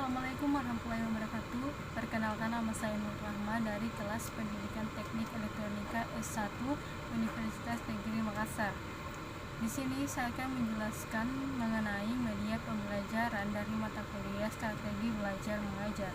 Assalamualaikum warahmatullahi wabarakatuh. Perkenalkan, nama saya Nur Rahma dari kelas Pendidikan Teknik Elektronika S1 Universitas Negeri Makassar. Di sini saya akan menjelaskan mengenai media pembelajaran dari mata kuliah Strategi Belajar Mengajar.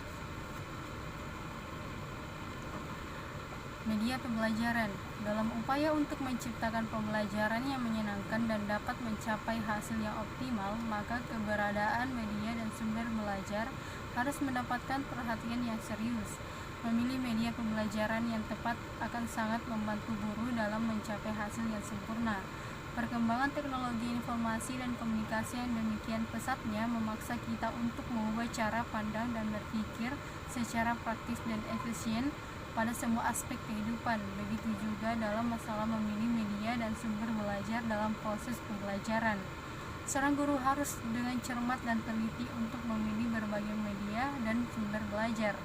Media pembelajaran dalam upaya untuk menciptakan pembelajaran yang menyenangkan dan dapat mencapai hasil yang optimal, maka keberadaan media dan sumber belajar harus mendapatkan perhatian yang serius. Memilih media pembelajaran yang tepat akan sangat membantu guru dalam mencapai hasil yang sempurna. Perkembangan teknologi informasi dan komunikasi yang demikian pesatnya memaksa kita untuk mengubah cara pandang dan berpikir secara praktis dan efisien pada semua aspek kehidupan. Begitu juga dalam masalah memilih media dan sumber belajar dalam proses pembelajaran. Seorang guru harus dengan cermat dan teliti untuk memilih berbagai media dan sumber belajar.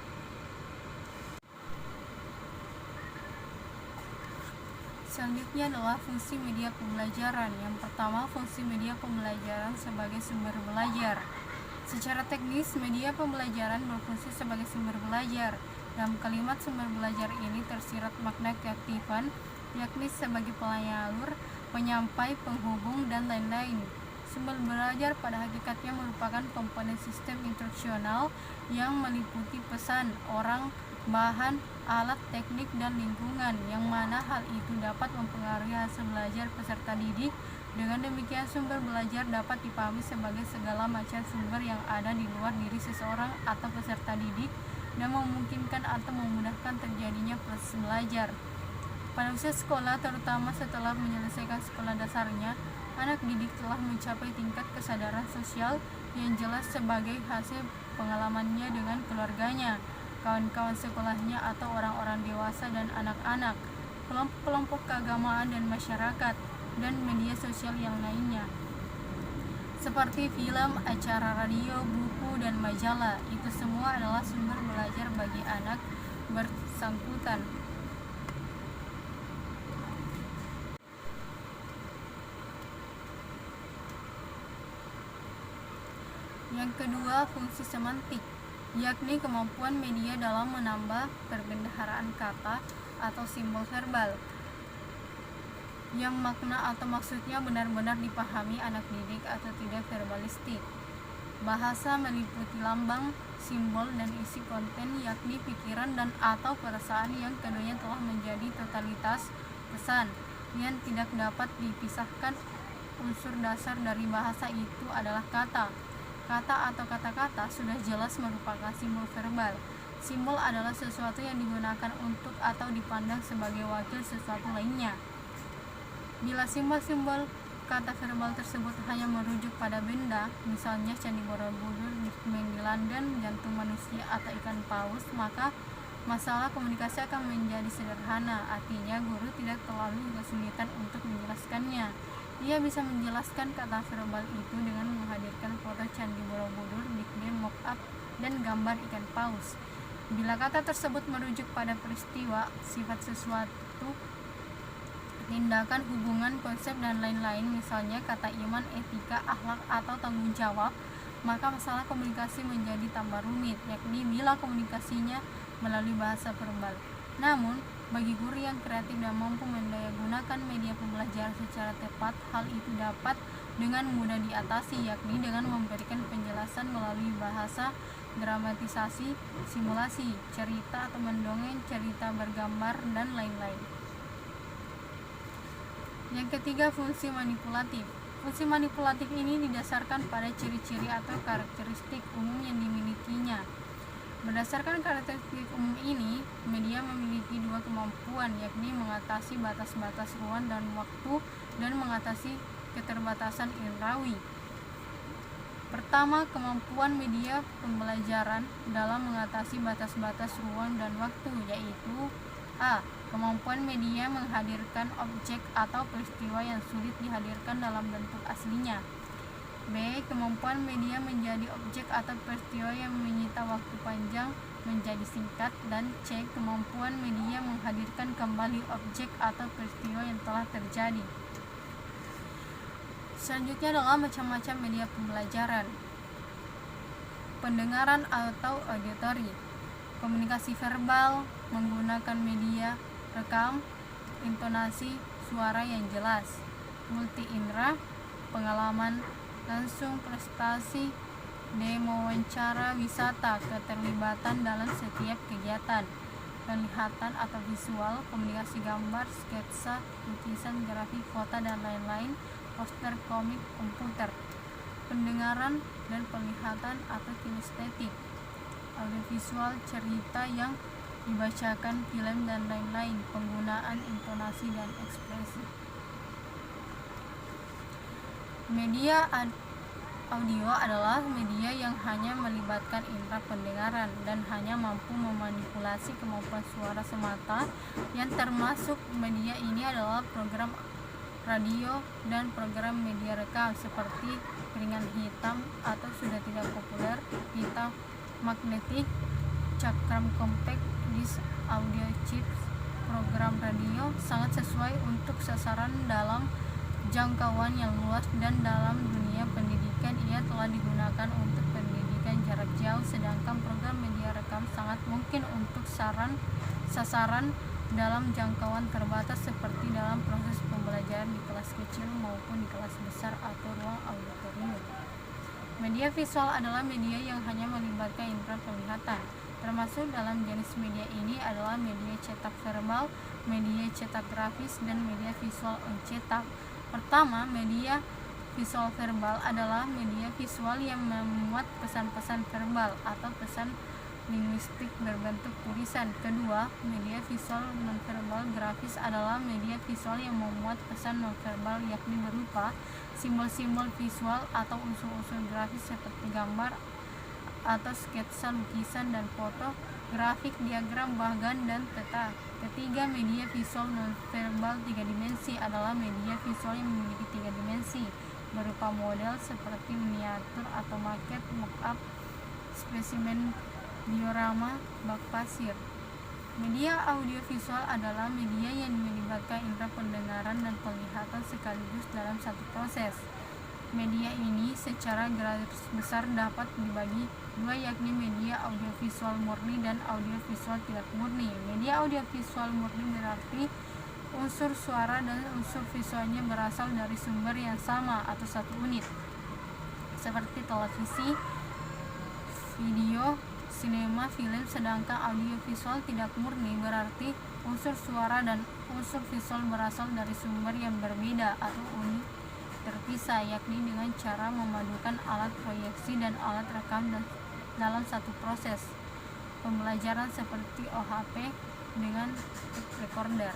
Selanjutnya adalah fungsi media pembelajaran. Yang pertama, fungsi media pembelajaran sebagai sumber belajar. Secara teknis, media pembelajaran berfungsi sebagai sumber belajar. Dalam kalimat sumber belajar ini tersirat makna keaktifan, yakni sebagai penyalur, penyampai, penghubung, dan lain-lain. Sumber belajar pada hakikatnya merupakan komponen sistem instruksional yang meliputi pesan, orang, bahan, alat, teknik, dan lingkungan, yang mana hal itu dapat mempengaruhi hasil belajar peserta didik. Dengan demikian, sumber belajar dapat dipahami sebagai segala macam sumber yang ada di luar diri seseorang atau peserta didik dan memungkinkan atau memudahkan terjadinya proses belajar. Pada usia sekolah, terutama setelah menyelesaikan sekolah dasarnya, anak didik telah mencapai tingkat kesadaran sosial yang jelas sebagai hasil pengalamannya dengan keluarganya, kawan-kawan sekolahnya atau orang-orang dewasa dan anak-anak, kelompok-kelompok keagamaan dan masyarakat, dan media sosial yang lainnya seperti film, acara radio, buku, dan majalah. Itu semua adalah sumber belajar bagi anak bersangkutan. Yang kedua, fungsi semantik, yakni kemampuan media dalam menambah perbendaharaan kata atau simbol verbal yang makna atau maksudnya benar-benar dipahami anak didik atau tidak verbalistik. Bahasa meliputi lambang, simbol, dan isi konten, yakni pikiran dan atau perasaan yang keduanya telah menjadi totalitas pesan yang tidak dapat dipisahkan. Unsur dasar dari bahasa itu adalah kata. Kata atau kata-kata sudah jelas merupakan simbol verbal. Simbol adalah sesuatu yang digunakan untuk atau dipandang sebagai wakil sesuatu lainnya. Bila simbol-simbol kata verbal tersebut hanya merujuk pada benda, misalnya Candi Borobudur, Big Ben di London, jantung manusia, atau ikan paus, maka masalah komunikasi akan menjadi sederhana. Artinya, guru tidak terlalu kesulitan untuk menjelaskannya. Ia bisa menjelaskan kata verbal itu dengan menghadirkan foto Candi Borobudur, Big Ben mock-up, dan gambar ikan paus. Bila kata tersebut merujuk pada peristiwa, sifat sesuatu, tindakan, hubungan, konsep, dan lain-lain, misalnya kata iman, etika, akhlak, atau tanggung jawab, maka masalah komunikasi menjadi tambah rumit, yakni bila komunikasinya melalui bahasa verbal. Namun, bagi guru yang kreatif dan mampu mendayagunakan media pembelajaran secara tepat, hal itu dapat dengan mudah diatasi, yakni dengan memberikan penjelasan melalui bahasa, dramatisasi, simulasi, cerita atau mendongeng, cerita bergambar, dan lain-lain. Yang ketiga, fungsi manipulatif. Fungsi manipulatif ini didasarkan pada ciri-ciri atau karakteristik umum yang dimilikinya. Berdasarkan karakteristik umum ini, media memiliki dua kemampuan, yakni mengatasi batas-batas ruang dan waktu dan mengatasi keterbatasan indrawi. Pertama, kemampuan media pembelajaran dalam mengatasi batas-batas ruang dan waktu, yaitu A. Kemampuan media menghadirkan objek atau peristiwa yang sulit dihadirkan dalam bentuk aslinya. B. Kemampuan media menjadi objek atau peristiwa yang menyita waktu panjang menjadi singkat. Dan C. Kemampuan media menghadirkan kembali objek atau peristiwa yang telah terjadi. Selanjutnya adalah macam-macam media pembelajaran. pendengaran atau auditory. Komunikasi verbal menggunakan media rekam, intonasi, suara yang jelas. Multi indera, pengalaman langsung, prestasi, demo, wawancara, wisata, keterlibatan dalam setiap kegiatan. Penglihatan atau visual, komunikasi gambar, sketsa, lukisan, grafik, foto, dan lain-lain, poster, komik, komputer. Pendengaran dan penglihatan atau kinestetik, audiovisual, cerita yang dibacakan, film, dan lain-lain, penggunaan intonasi dan ekspresi. Media audio adalah media yang hanya melibatkan indera pendengaran dan hanya mampu memanipulasi kemampuan suara semata. Yang termasuk media ini adalah program radio dan program media rekam seperti piringan hitam atau sudah tidak populer pita magnetik, cakram compact disc, audio chips. Program radio sangat sesuai untuk sasaran dalam jangkauan yang luas, dan dalam dunia pendidikan ia telah digunakan untuk pendidikan jarak jauh, sedangkan program media rekam sangat mungkin untuk sasaran dalam jangkauan terbatas seperti dalam proses pembelajaran di kelas kecil maupun di kelas besar atau ruang auditorium. Media visual adalah media yang hanya melibatkan indera penglihatan. Termasuk dalam jenis media ini adalah media cetak verbal, media cetak grafis, dan media visual cetak. Pertama, media visual verbal adalah media visual yang memuat pesan-pesan verbal atau pesan linguistik berbentuk tulisan. Kedua, media visual nonverbal grafis adalah media visual yang memuat pesan nonverbal, yakni berupa simbol-simbol visual atau unsur-unsur grafis seperti gambar atau sketsa, lukisan, dan foto, grafik, diagram, bahkan, dan peta. Ketiga, media visual nonverbal 3 dimensi adalah media visual yang memiliki 3 dimensi berupa model seperti miniatur atau maket, mock-up, spesimen, diorama, bak pasir. Media audiovisual adalah media yang melibatkan indera pendengaran dan penglihatan sekaligus dalam satu proses. Media ini secara garis besar dapat dibagi dua, yakni media audiovisual murni dan audiovisual tidak murni. Media audiovisual murni berarti unsur suara dan unsur visualnya berasal dari sumber yang sama atau satu unit, seperti televisi, video, sinema, film. Sedangkan audiovisual tidak murni berarti unsur suara dan unsur visual berasal dari sumber yang berbeda atau unit terpisah, yakni dengan cara memadukan alat proyeksi dan alat rekam dalam satu proses pembelajaran seperti OHP dengan tape recorder.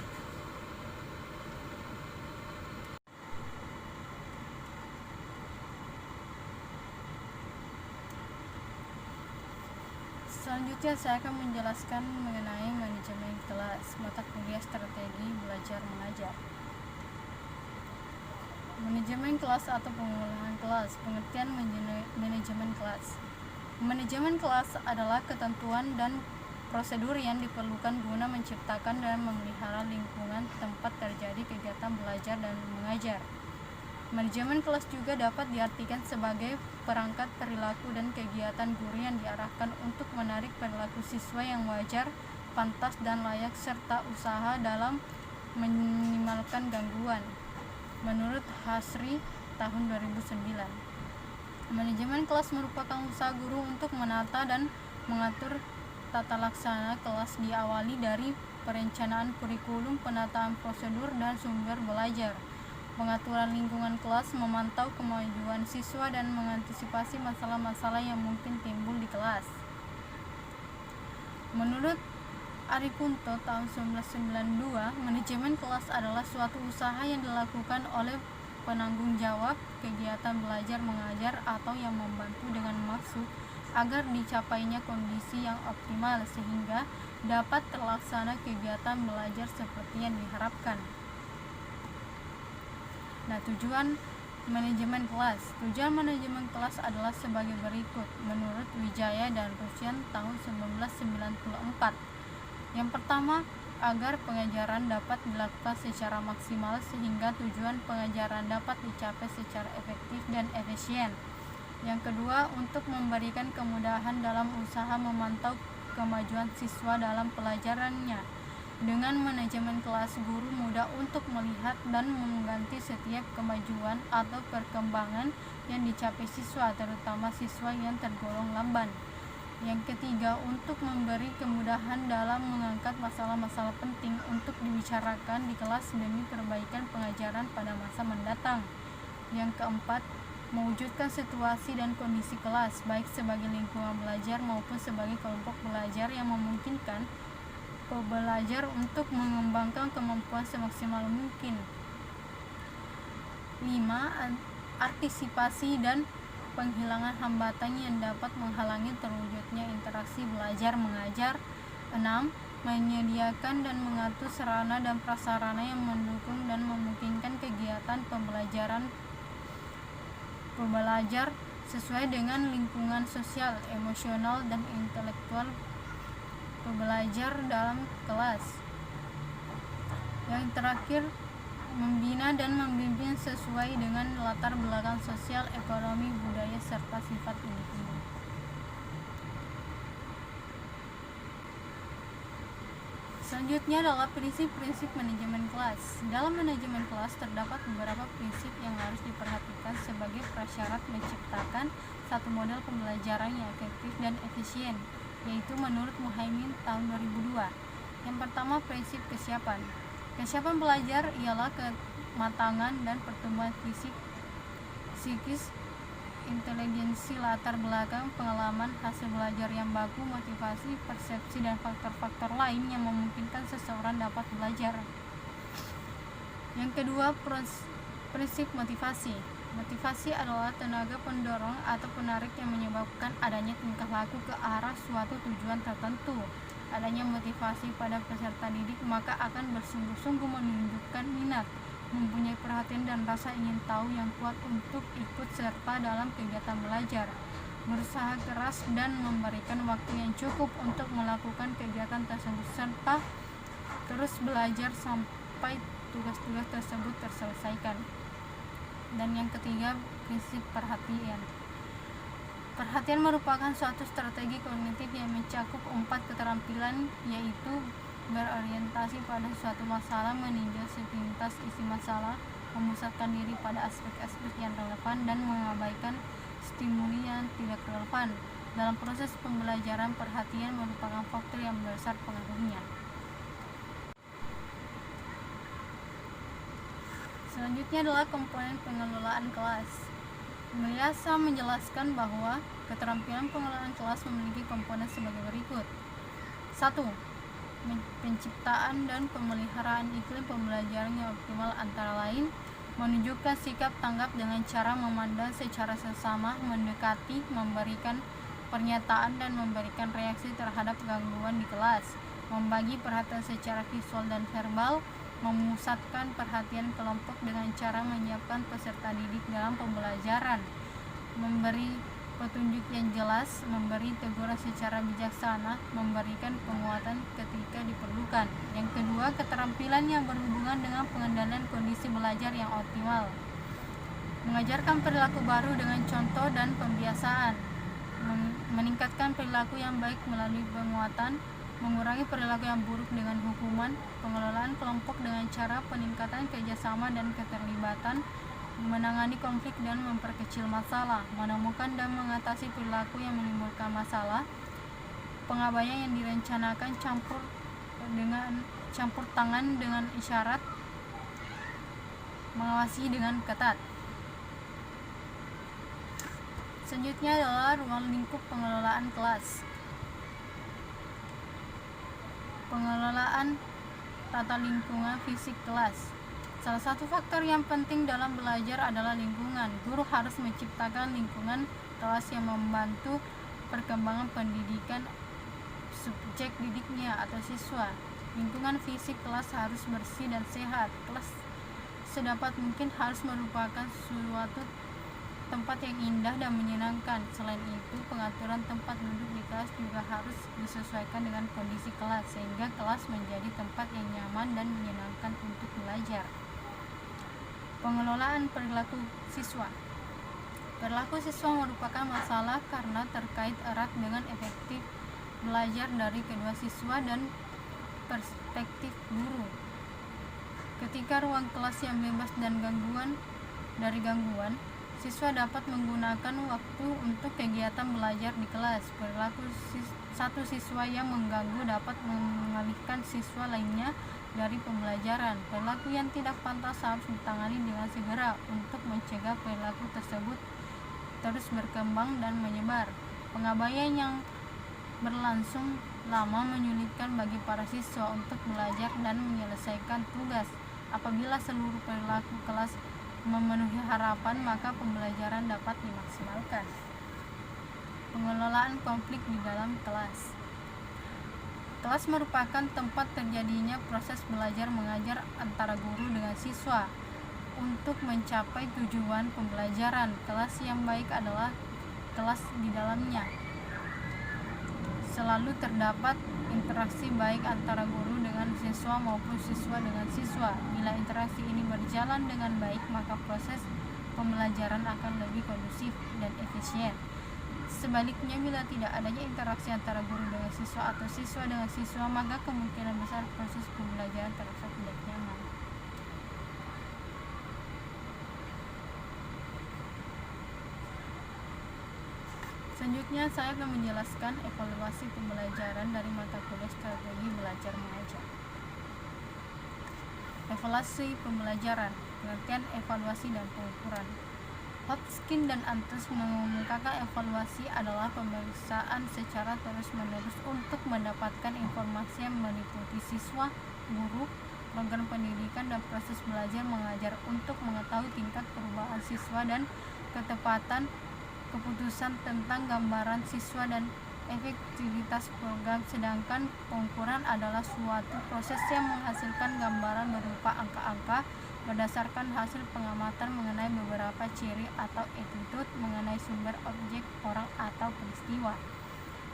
Selanjutnya saya akan menjelaskan mengenai manajemen kelas, mata kuliah strategi belajar mengajar. Manajemen kelas atau pengelolaan kelas. Pengertian manajemen kelas. Manajemen kelas adalah ketentuan dan prosedur yang diperlukan guna menciptakan dan memelihara lingkungan tempat terjadi kegiatan belajar dan mengajar. Manajemen kelas juga dapat diartikan sebagai perangkat perilaku dan kegiatan guru yang diarahkan untuk menarik perilaku siswa yang wajar, pantas, dan layak, serta usaha dalam meminimalkan gangguan. Menurut Hasri tahun 2009, manajemen kelas merupakan usaha guru untuk menata dan mengatur tata laksana kelas, diawali dari perencanaan kurikulum, penataan prosedur dan sumber belajar, pengaturan lingkungan kelas, memantau kemajuan siswa, dan mengantisipasi masalah-masalah yang mungkin timbul di kelas. Menurut Arikunto tahun 1992, manajemen kelas adalah suatu usaha yang dilakukan oleh penanggung jawab kegiatan belajar mengajar atau yang membantu dengan maksud agar dicapainya kondisi yang optimal sehingga dapat terlaksana kegiatan belajar seperti yang diharapkan. Nah, tujuan manajemen kelas. Tujuan manajemen kelas adalah sebagai berikut menurut Wijaya dan Rusyan tahun 1994. Yang pertama, agar pengajaran dapat dilakukan secara maksimal sehingga tujuan pengajaran dapat dicapai secara efektif dan efisien. Yang kedua, untuk memberikan kemudahan dalam usaha memantau kemajuan siswa dalam pelajarannya. Dengan manajemen kelas, guru mudah untuk melihat dan mengganti setiap kemajuan atau perkembangan yang dicapai siswa, terutama siswa yang tergolong lamban. Yang ketiga, untuk memberi kemudahan dalam mengangkat masalah-masalah penting untuk dibicarakan di kelas demi perbaikan pengajaran pada masa mendatang. Yang keempat, mewujudkan situasi dan kondisi kelas, baik sebagai lingkungan belajar maupun sebagai kelompok belajar yang memungkinkan pembelajar untuk mengembangkan kemampuan semaksimal mungkin. 5. Antisipasi dan penghilangan hambatan yang dapat menghalangi terwujudnya interaksi belajar mengajar. 6. Menyediakan dan mengatur sarana dan prasarana yang mendukung dan memungkinkan kegiatan pembelajar sesuai dengan lingkungan sosial, emosional, dan intelektual pembelajar dalam kelas. Yang terakhir, membina dan membimbing sesuai dengan latar belakang sosial, ekonomi, budaya, serta sifat individu. Selanjutnya adalah prinsip-prinsip manajemen kelas. Dalam manajemen kelas terdapat beberapa prinsip yang harus diperhatikan sebagai prasyarat menciptakan satu model pembelajaran yang efektif dan efisien, yaitu menurut Muhaimin tahun 2002. Yang pertama, prinsip kesiapan. Kesiapan belajar ialah kematangan dan pertumbuhan fisik, psikis, inteligensi, latar belakang, pengalaman, hasil belajar yang baku, motivasi, persepsi, dan faktor-faktor lain yang memungkinkan seseorang dapat belajar. Yang kedua, prinsip motivasi. Motivasi adalah tenaga pendorong atau penarik yang menyebabkan adanya tingkah laku ke arah suatu tujuan tertentu. Adanya motivasi pada peserta didik maka akan bersungguh-sungguh menunjukkan minat, mempunyai perhatian dan rasa ingin tahu yang kuat untuk ikut serta dalam kegiatan belajar, berusaha keras dan memberikan waktu yang cukup untuk melakukan kegiatan tersebut serta terus belajar sampai tugas-tugas tersebut terselesaikan. Dan yang ketiga, prinsip perhatian. Perhatian merupakan suatu strategi kognitif yang mencakup 4 keterampilan, yaitu berorientasi pada suatu masalah, meninjau sepintas isi masalah, memusatkan diri pada aspek-aspek yang relevan, dan mengabaikan stimuli yang tidak relevan. Dalam proses pembelajaran, perhatian merupakan faktor yang besar pengaruhnya. Selanjutnya adalah komponen pengelolaan kelas. Biasa menjelaskan bahwa keterampilan pengelolaan kelas memiliki komponen sebagai berikut. 1. Penciptaan dan pemeliharaan iklim pembelajaran yang optimal, antara lain menunjukkan sikap tanggap dengan cara memandang secara sesama, mendekati, memberikan pernyataan dan memberikan reaksi terhadap gangguan di kelas, membagi perhatian secara visual dan verbal, memusatkan perhatian kelompok dengan cara menyiapkan peserta didik dalam pembelajaran, memberi petunjuk yang jelas, memberi teguran secara bijaksana, memberikan penguatan ketika diperlukan. Yang kedua, keterampilan yang berhubungan dengan pengendalian kondisi belajar yang optimal, mengajarkan perilaku baru dengan contoh dan pembiasaan, meningkatkan perilaku yang baik melalui penguatan, mengurangi perilaku yang buruk dengan hukuman, pengelolaan kelompok dengan cara peningkatan kerjasama dan keterlibatan, menangani konflik dan memperkecil masalah, menemukan dan mengatasi perilaku yang menimbulkan masalah, pengabaian yang direncanakan, campur tangan dengan isyarat, mengawasi dengan ketat. Selanjutnya adalah ruang lingkup pengelolaan kelas. Pengelolaan tata lingkungan fisik kelas. Salah satu faktor yang penting dalam belajar adalah lingkungan. Guru harus menciptakan lingkungan kelas yang membantu perkembangan pendidikan subjek didiknya atau siswa. Lingkungan fisik kelas harus bersih dan sehat. Kelas sedapat mungkin harus merupakan suatu tempat yang indah dan menyenangkan. Selain itu, pengaturan tempat duduk di kelas juga harus disesuaikan dengan kondisi kelas, sehingga kelas menjadi tempat yang nyaman dan menyenangkan untuk belajar. Pengelolaan perilaku siswa. Perilaku siswa merupakan masalah karena terkait erat dengan efektif belajar dari kedua siswa dan perspektif guru. Ketika ruang kelas yang bebas dan dari gangguan, siswa dapat menggunakan waktu untuk kegiatan belajar di kelas. Perilaku satu siswa yang mengganggu dapat mengalihkan siswa lainnya dari pembelajaran. Perilaku yang tidak pantas harus ditangani dengan segera untuk mencegah perilaku tersebut terus berkembang dan menyebar. Pengabaian yang berlangsung lama menyulitkan bagi para siswa untuk belajar dan menyelesaikan tugas. Apabila seluruh perilaku kelas memenuhi harapan, maka pembelajaran dapat dimaksimalkan. Pengelolaan konflik di dalam kelas. Kelas merupakan tempat terjadinya proses belajar mengajar antara guru dengan siswa. Untuk mencapai tujuan pembelajaran, kelas yang baik adalah kelas di dalamnya selalu terdapat interaksi baik antara guru dengan siswa maupun siswa dengan siswa. Bila interaksi ini berjalan dengan baik, maka proses pembelajaran akan lebih kondusif dan efisien. Sebaliknya, bila tidak adanya interaksi antara guru dengan siswa atau siswa dengan siswa, maka kemungkinan besar proses pembelajaran terasa tidak nyaman. Selanjutnya saya akan menjelaskan evaluasi pembelajaran dari mata kuliah strategi belajar mengajar. Evaluasi pembelajaran, pengertian evaluasi dan pengukuran. Hopkins dan Antus mengumumkan evaluasi adalah pemeriksaan secara terus-menerus untuk mendapatkan informasi yang meliputi siswa, guru, program pendidikan, dan proses belajar mengajar untuk mengetahui tingkat perubahan siswa dan ketepatan keputusan tentang gambaran siswa dan efektivitas program. Sedangkan pengukuran adalah suatu proses yang menghasilkan gambaran berupa angka-angka berdasarkan hasil pengamatan mengenai beberapa ciri atau attitude mengenai sumber, objek, orang, atau peristiwa.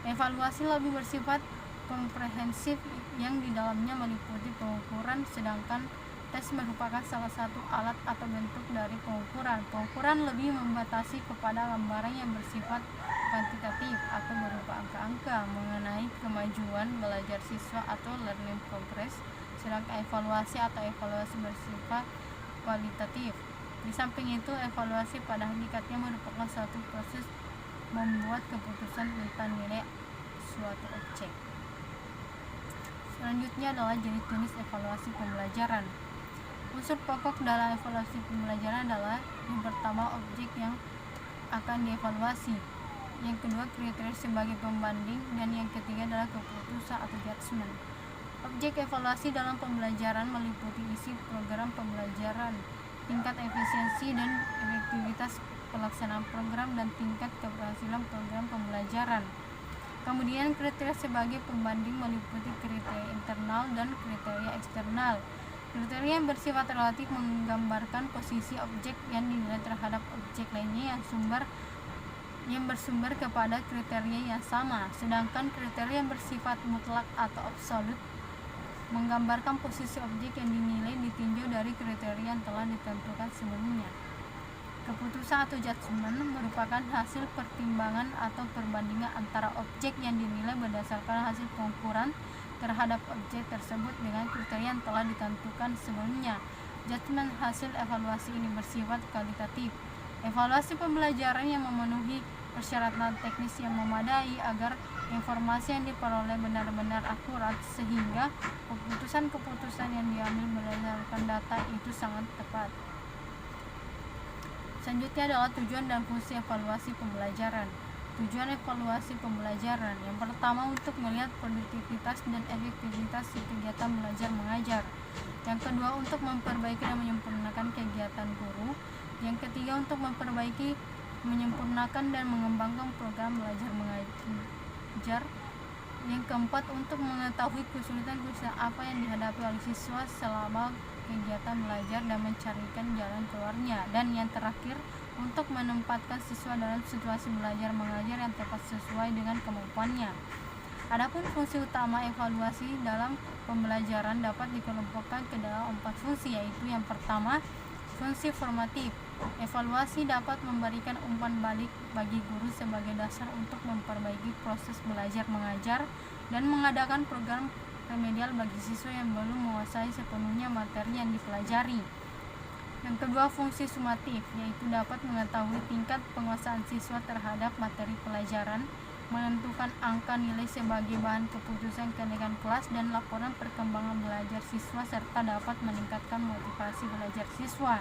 Evaluasi lebih bersifat komprehensif yang di dalamnya meliputi pengukuran, sedangkan tes merupakan salah satu alat atau bentuk dari pengukuran. Pengukuran lebih membatasi kepada gambaran yang bersifat kuantitatif atau berupa angka-angka mengenai kemajuan belajar siswa atau learning progress, sedangkan evaluasi atau evaluasi bersifat kualitatif. Di samping itu, evaluasi pada hakikatnya merupakan suatu proses membuat keputusan tentang nilai suatu objek. Selanjutnya adalah jenis-jenis evaluasi pembelajaran. Unsur pokok dalam evaluasi pembelajaran adalah yang pertama objek yang akan dievaluasi, yang kedua kriteria sebagai pembanding, dan yang ketiga adalah keputusan atau judgement. Objek evaluasi dalam pembelajaran meliputi isi program pembelajaran, tingkat efisiensi dan efektivitas pelaksanaan program, dan tingkat keberhasilan program pembelajaran. Kemudian kriteria sebagai pembanding meliputi kriteria internal dan kriteria eksternal. Kriteria yang bersifat relatif menggambarkan posisi objek yang dinilai terhadap objek lainnya yang bersumber kepada kriteria yang sama, sedangkan kriteria yang bersifat mutlak atau absolut menggambarkan posisi objek yang dinilai ditinjau dari kriteria yang telah ditentukan sebelumnya. Keputusan atau judgement merupakan hasil pertimbangan atau perbandingan antara objek yang dinilai berdasarkan hasil pengukuran terhadap objek tersebut dengan kriteria yang telah ditentukan sebelumnya. Judgement hasil evaluasi ini bersifat kualitatif. Evaluasi pembelajaran yang memenuhi persyaratan teknis yang memadai agar informasi yang diperoleh benar-benar akurat sehingga keputusan-keputusan yang diambil berdasarkan data itu sangat tepat. Selanjutnya adalah tujuan dan fungsi evaluasi pembelajaran. Tujuan evaluasi pembelajaran yang pertama untuk melihat produktivitas dan efektivitas kegiatan belajar mengajar. Yang kedua untuk memperbaiki dan menyempurnakan kegiatan guru. Yang ketiga untuk memperbaiki, menyempurnakan dan mengembangkan program belajar mengajar. Yang keempat untuk mengetahui kesulitan-kesulitan apa yang dihadapi oleh siswa selama kegiatan belajar dan mencarikan jalan keluarnya. Dan yang terakhir untuk menempatkan siswa dalam situasi belajar mengajar yang tepat sesuai dengan kemampuannya. Adapun fungsi utama evaluasi dalam pembelajaran dapat dikelompokkan ke dalam 4 fungsi, yaitu yang pertama fungsi formatif. Evaluasi dapat memberikan umpan balik bagi guru sebagai dasar untuk memperbaiki proses belajar mengajar dan mengadakan program remedial bagi siswa yang belum menguasai sepenuhnya materi yang dipelajari. Yang kedua, fungsi sumatif, yaitu dapat mengetahui tingkat penguasaan siswa terhadap materi pelajaran, menentukan angka nilai sebagai bahan keputusan kenaikan kelas dan laporan perkembangan belajar siswa, serta dapat meningkatkan motivasi belajar siswa.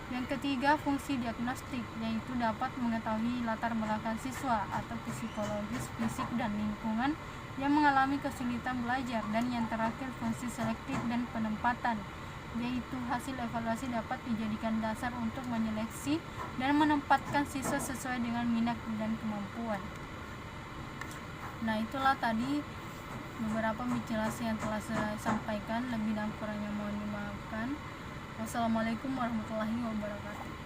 Yang ketiga, fungsi diagnostik, yaitu dapat mengetahui latar belakang siswa atau psikologis, fisik, dan lingkungan yang mengalami kesulitan belajar. Dan yang terakhir, fungsi selektif dan penempatan, yaitu hasil evaluasi dapat dijadikan dasar untuk menyeleksi dan menempatkan siswa sesuai dengan minat dan kemampuan. Nah, itulah tadi beberapa penjelasan yang telah saya sampaikan. Lebih dan kurangnya mohon dimaafkan. Wassalamualaikum warahmatullahi wabarakatuh.